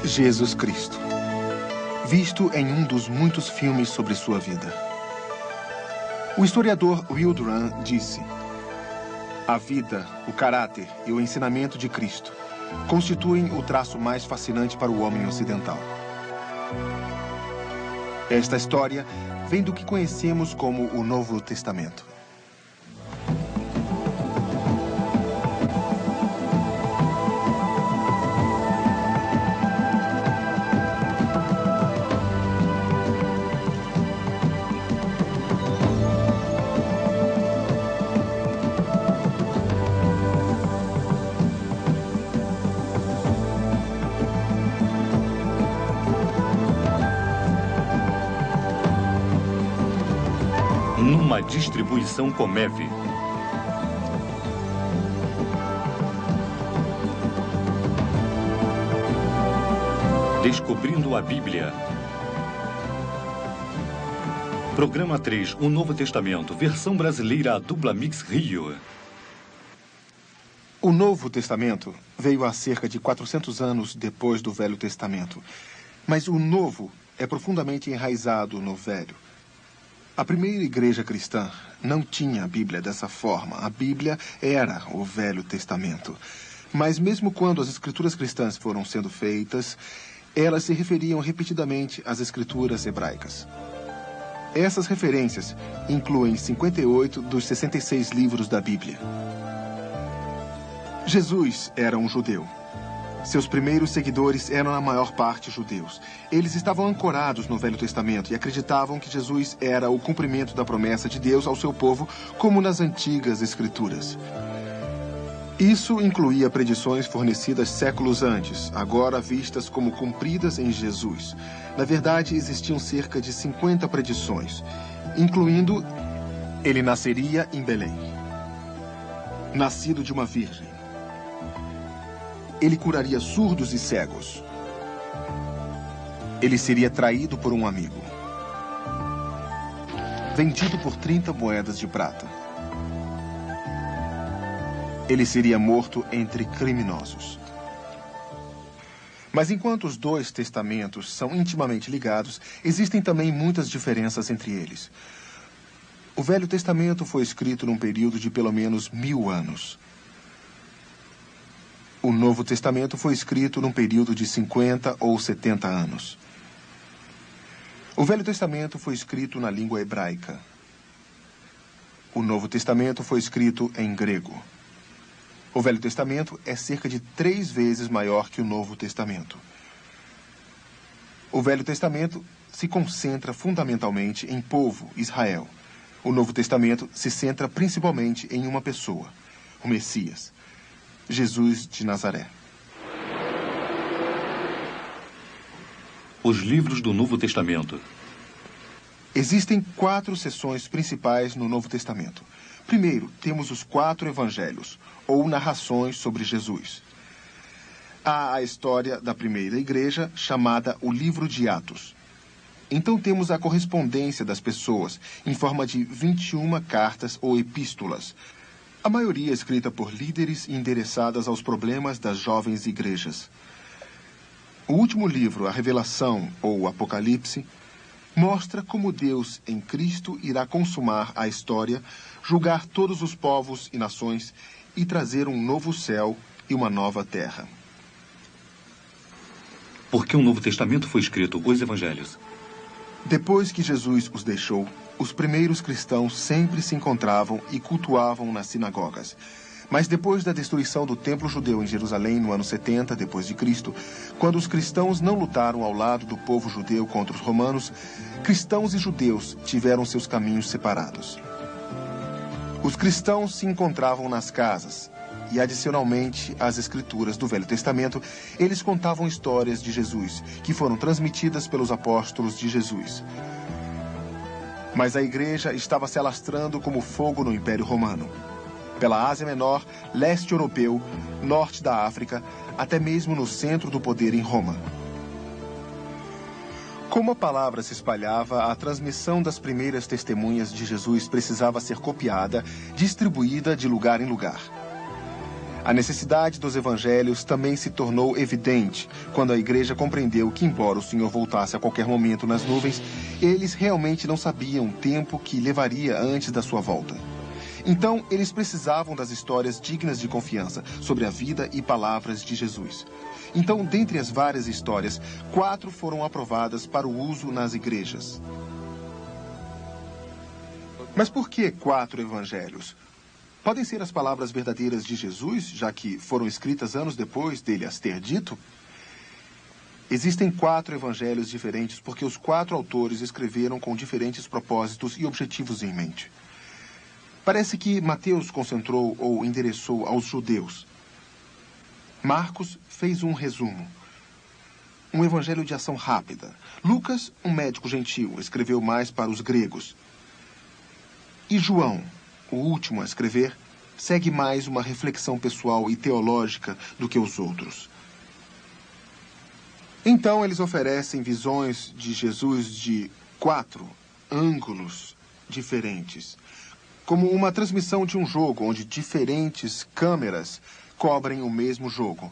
Jesus Cristo, visto em um dos muitos filmes sobre sua vida. O historiador Will Durant disse: a vida, o caráter e o ensinamento de Cristo constituem o traço mais fascinante para o homem ocidental. Esta história vem do que conhecemos como o Novo Testamento. Numa distribuição Comev. Descobrindo a Bíblia. Programa 3, o Novo Testamento, versão brasileira, Dupla Mix Rio. O Novo Testamento veio há cerca de 400 anos depois do Velho Testamento. Mas o Novo é profundamente enraizado no Velho. A primeira igreja cristã não tinha a Bíblia dessa forma. A Bíblia era o Velho Testamento. Mas mesmo quando as escrituras cristãs foram sendo feitas, elas se referiam repetidamente às escrituras hebraicas. Essas referências incluem 58 dos 66 livros da Bíblia. Jesus era um judeu. Seus primeiros seguidores eram, na maior parte, judeus. Eles estavam ancorados no Velho Testamento e acreditavam que Jesus era o cumprimento da promessa de Deus ao seu povo, como nas antigas Escrituras. Isso incluía predições fornecidas séculos antes, agora vistas como cumpridas em Jesus. Na verdade, existiam cerca de 50 predições, incluindo: ele nasceria em Belém, nascido de uma virgem. Ele curaria surdos e cegos. Ele seria traído por um amigo. Vendido por 30 moedas de prata. Ele seria morto entre criminosos. Mas enquanto os dois testamentos são intimamente ligados, existem também muitas diferenças entre eles. O Velho Testamento foi escrito num período de pelo menos 1000 anos. O Novo Testamento foi escrito num período de 50 ou 70 anos. O Velho Testamento foi escrito na língua hebraica. O Novo Testamento foi escrito em grego. O Velho Testamento é cerca de 3 vezes maior que o Novo Testamento. O Velho Testamento se concentra fundamentalmente em povo, Israel. O Novo Testamento se centra principalmente em uma pessoa, o Messias, Jesus de Nazaré. Os livros do Novo Testamento. Existem 4 seções principais no Novo Testamento. Primeiro, temos os 4 evangelhos, ou narrações sobre Jesus. Há a história da primeira igreja, chamada o Livro de Atos. Então temos a correspondência das pessoas, em forma de 21 cartas ou epístolas, a maioria escrita por líderes e endereçadas aos problemas das jovens igrejas. O último livro, a Revelação, ou Apocalipse, mostra como Deus, em Cristo, irá consumar a história, julgar todos os povos e nações e trazer um novo céu e uma nova terra. Por que o Novo Testamento foi escrito, os Evangelhos? Depois que Jesus os deixou, os primeiros cristãos sempre se encontravam e cultuavam nas sinagogas. Mas depois da destruição do templo judeu em Jerusalém no ano 70 depois de Cristo, quando os cristãos não lutaram ao lado do povo judeu contra os romanos, cristãos e judeus tiveram seus caminhos separados. Os cristãos se encontravam nas casas e, adicionalmente às escrituras do Velho Testamento, eles contavam histórias de Jesus, que foram transmitidas pelos apóstolos de Jesus. Mas a igreja estava se alastrando como fogo no Império Romano. Pela Ásia Menor, leste europeu, norte da África, até mesmo no centro do poder em Roma. Como a palavra se espalhava, a transmissão das primeiras testemunhas de Jesus precisava ser copiada, distribuída de lugar em lugar. A necessidade dos evangelhos também se tornou evidente quando a igreja compreendeu que, embora o Senhor voltasse a qualquer momento nas nuvens, eles realmente não sabiam o tempo que levaria antes da sua volta. Então, eles precisavam das histórias dignas de confiança sobre a vida e palavras de Jesus. Então, dentre as várias histórias, 4 foram aprovadas para o uso nas igrejas. Mas por que 4 evangelhos? Podem ser as palavras verdadeiras de Jesus, já que foram escritas anos depois dele as ter dito? Existem 4 evangelhos diferentes porque os 4 autores escreveram com diferentes propósitos e objetivos em mente. Parece que Mateus concentrou ou endereçou aos judeus. Marcos fez um resumo. Um evangelho de ação rápida. Lucas, um médico gentil, escreveu mais para os gregos. E João, o último a escrever, segue mais uma reflexão pessoal e teológica do que os outros. Então, eles oferecem visões de Jesus de 4 ângulos diferentes, como uma transmissão de um jogo onde diferentes câmeras cobrem o mesmo jogo,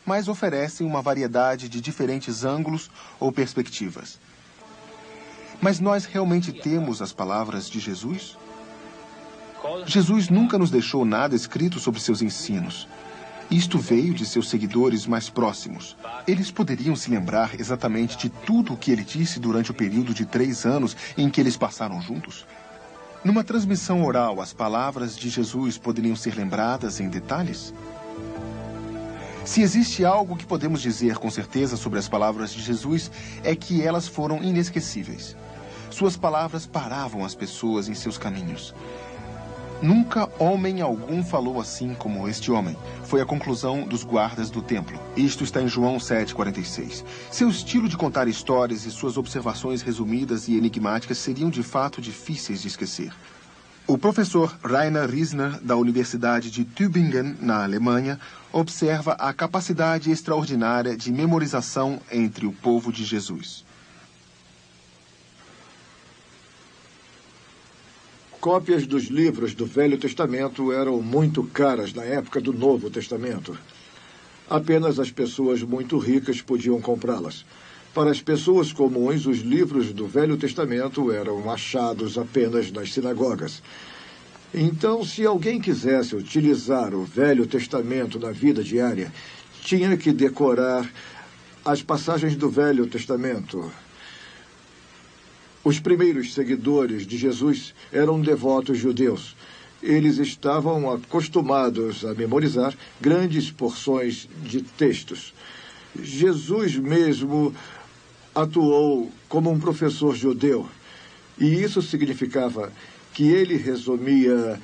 mas oferecem uma variedade de diferentes ângulos ou perspectivas. Mas nós realmente temos as palavras de Jesus? Jesus nunca nos deixou nada escrito sobre seus ensinos. Isto veio de seus seguidores mais próximos. Eles poderiam se lembrar exatamente de tudo o que ele disse durante o período de 3 anos em que eles passaram juntos? Numa transmissão oral, as palavras de Jesus poderiam ser lembradas em detalhes? Se existe algo que podemos dizer com certeza sobre as palavras de Jesus, é que elas foram inesquecíveis. Suas palavras paravam as pessoas em seus caminhos. Nunca homem algum falou assim como este homem. Foi a conclusão dos guardas do templo. Isto está em João 7,46. Seu estilo de contar histórias e suas observações resumidas e enigmáticas seriam de fato difíceis de esquecer. O professor Rainer Riesner, da Universidade de Tübingen, na Alemanha, observa a capacidade extraordinária de memorização entre o povo de Jesus. Cópias dos livros do Velho Testamento eram muito caras na época do Novo Testamento. Apenas as pessoas muito ricas podiam comprá-las. Para as pessoas comuns, os livros do Velho Testamento eram achados apenas nas sinagogas. Então, se alguém quisesse utilizar o Velho Testamento na vida diária, tinha que decorar as passagens do Velho Testamento. Os primeiros seguidores de Jesus eram devotos judeus. Eles estavam acostumados a memorizar grandes porções de textos. Jesus mesmo atuou como um professor judeu, e isso significava que ele resumia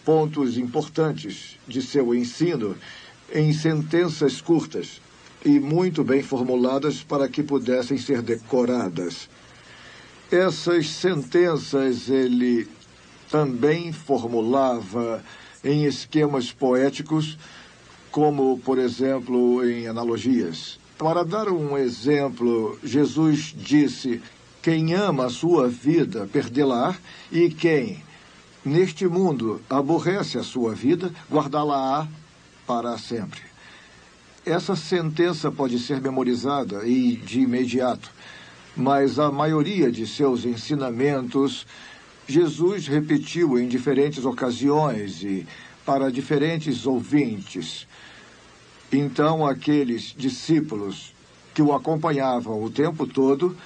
pontos importantes de seu ensino em sentenças curtas e muito bem formuladas para que pudessem ser decoradas. Essas sentenças ele também formulava em esquemas poéticos, como, por exemplo, em analogias. Para dar um exemplo, Jesus disse: quem ama a sua vida, perdê-la-á, e quem, neste mundo, aborrece a sua vida, guardá-la-á para sempre. Essa sentença pode ser memorizada e de imediato, mas a maioria de seus ensinamentos, Jesus repetiu em diferentes ocasiões e para diferentes ouvintes. Então, aqueles discípulos que o acompanhavam o tempo todo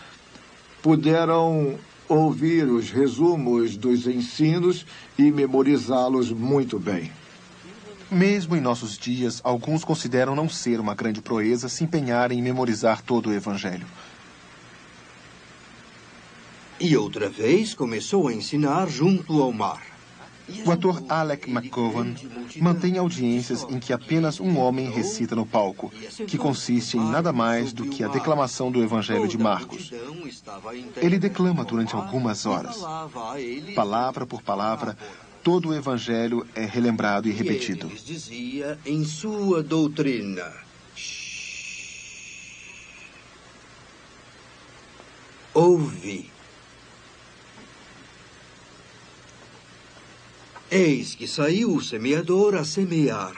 puderam ouvir os resumos dos ensinos e memorizá-los muito bem. Mesmo em nossos dias, alguns consideram não ser uma grande proeza se empenharem em memorizar todo o Evangelho. E outra vez começou a ensinar junto ao mar. O ator Alec McGowan mantém audiências em que apenas um homem recita no palco, que consiste em nada mais do que a declamação do Evangelho de Marcos. Ele declama durante algumas horas. Palavra por palavra, todo o Evangelho é relembrado e repetido. Ele lhes dizia em sua doutrina: ouvi. Eis que saiu o semeador a semear.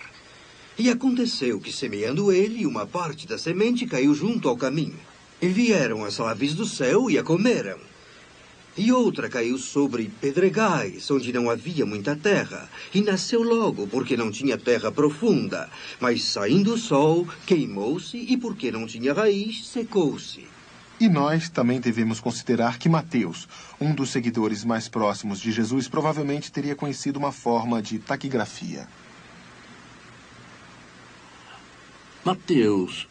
E aconteceu que, semeando ele, uma parte da semente caiu junto ao caminho. E vieram as aves do céu e a comeram. E outra caiu sobre pedregais, onde não havia muita terra, e nasceu logo, porque não tinha terra profunda. Mas, saindo o sol, queimou-se, e porque não tinha raiz, secou-se. E nós também devemos considerar que Mateus, um dos seguidores mais próximos de Jesus, provavelmente teria conhecido uma forma de taquigrafia. Mateus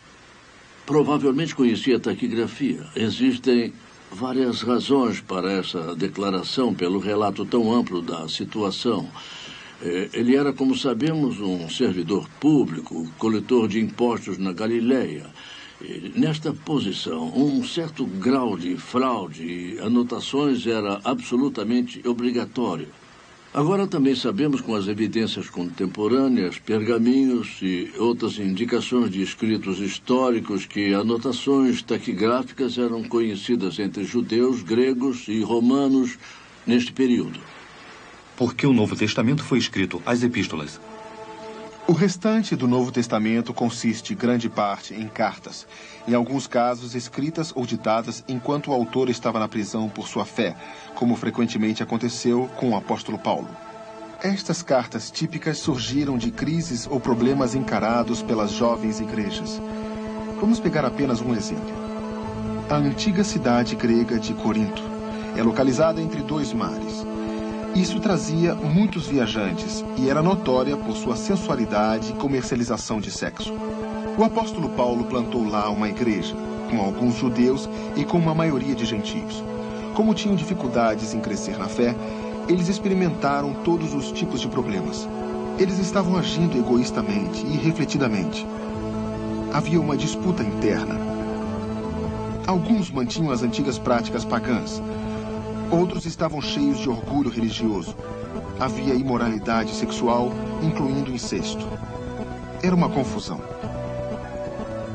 provavelmente conhecia a taquigrafia. Existem várias razões para essa declaração, pelo relato tão amplo da situação. Ele era, como sabemos, um servidor público, coletor de impostos na Galileia. Nesta posição, um certo grau de fraude e anotações era absolutamente obrigatório. Agora também sabemos, com as evidências contemporâneas, pergaminhos e outras indicações de escritos históricos, que anotações taquigráficas eram conhecidas entre judeus, gregos e romanos neste período. Porque o Novo Testamento foi escrito, as epístolas. O restante do Novo Testamento consiste, grande parte, em cartas, em alguns casos escritas ou ditadas enquanto o autor estava na prisão por sua fé, como frequentemente aconteceu com o apóstolo Paulo. Estas cartas típicas surgiram de crises ou problemas encarados pelas jovens igrejas. Vamos pegar apenas um exemplo. A antiga cidade grega de Corinto é localizada entre dois mares. Isso trazia muitos viajantes e era notória por sua sensualidade e comercialização de sexo. O apóstolo Paulo plantou lá uma igreja, com alguns judeus e com uma maioria de gentios. Como tinham dificuldades em crescer na fé, eles experimentaram todos os tipos de problemas. Eles estavam agindo egoístamente e irrefletidamente. Havia uma disputa interna. Alguns mantinham as antigas práticas pagãs. Outros estavam cheios de orgulho religioso. Havia imoralidade sexual, incluindo incesto. Era uma confusão.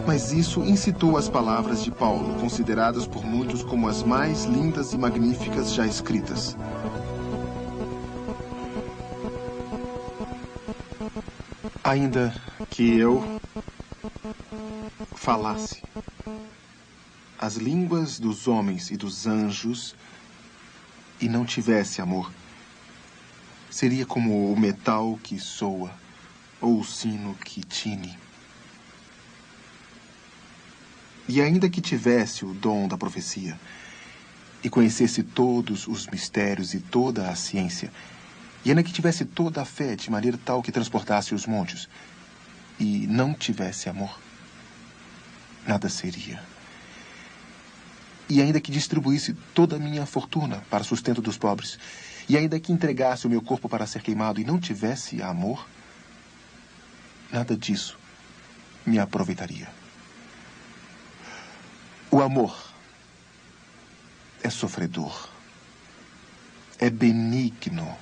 Mas isso incitou as palavras de Paulo, consideradas por muitos como as mais lindas e magníficas já escritas. Ainda que eu falasse as línguas dos homens e dos anjos e não tivesse amor, seria como o metal que soa ou o sino que tine. E ainda que tivesse o dom da profecia e conhecesse todos os mistérios e toda a ciência, e ainda que tivesse toda a fé de maneira tal que transportasse os montes, e não tivesse amor, nada seria. E ainda que distribuísse toda a minha fortuna para sustento dos pobres, e ainda que entregasse o meu corpo para ser queimado e não tivesse amor, nada disso me aproveitaria. O amor é sofredor, é benigno.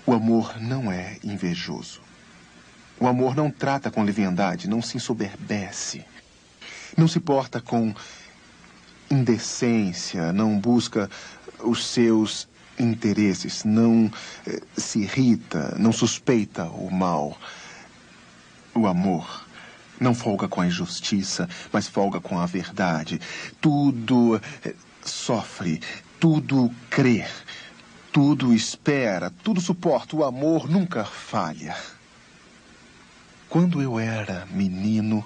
O amor não é invejoso. O amor não trata com leviandade, não se ensoberbece, não se porta com indecência, não busca os seus interesses, não se irrita, não suspeita o mal. O amor não folga com a injustiça, mas folga com a verdade. Tudo sofre, tudo crê, tudo espera, tudo suporta. O amor nunca falha. Quando eu era menino,